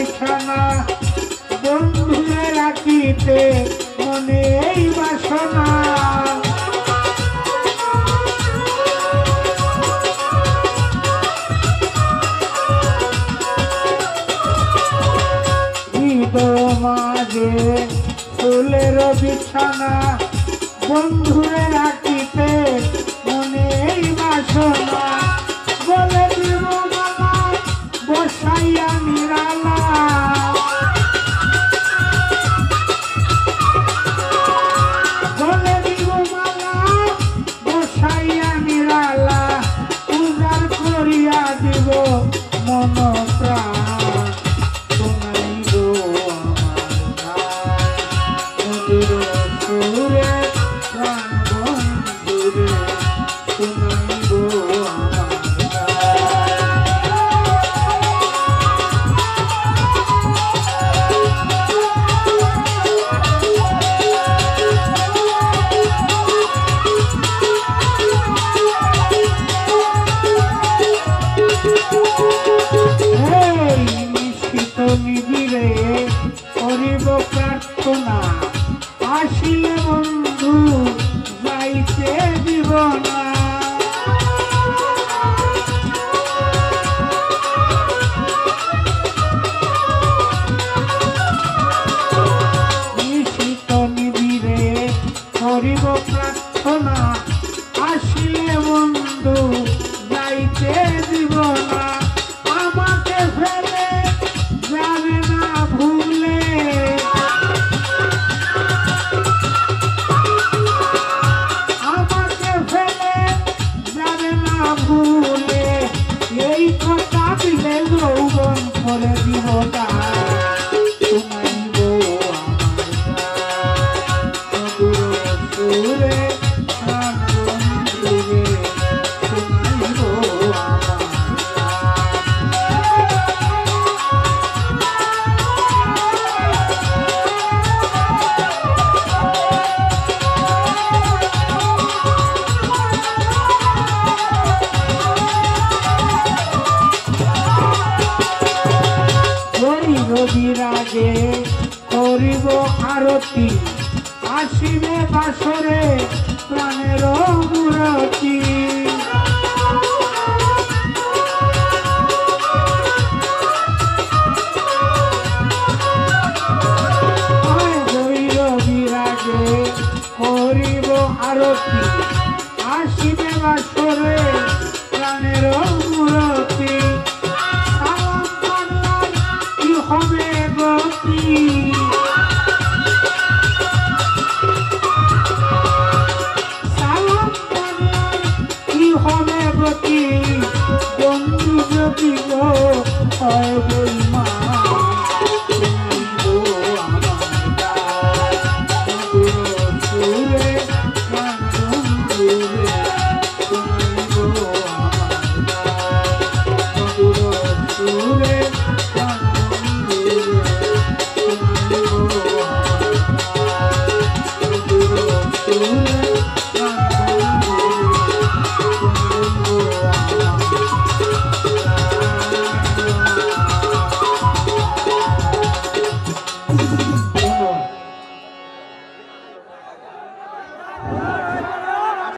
বিছানা বন্ধুরে রাখিতে মনে এই বাসনা মাঝে ফুলের বিছানা বন্ধুরে রাখিতে মনে এই বাসনা বলে দিব মালা বসাইয়া নিরালা বলে দিব মালা বসাইয়া নিরালা পূজার করিয়া দিব মন প্রাণ নিবিড়ে করিব প্রার্থনা আসিলে বন্ধু যাইতে দিব না নিশিত নিবিড়ে করিব প্রার্থনা আসিলে বন্ধু যাইতে দিব না আমাকে ফেলে যাবে না ভুলে আমাকে ফেলে যাবে না ভুলে এই কথা দিলে যৌবন করে দিব না শুনাইব আমার সুরে প্রাণ বন্ধুরে শুনাইব বিরাগে করিব আরতি আসিবে বাসরে প্রাণের মূরতি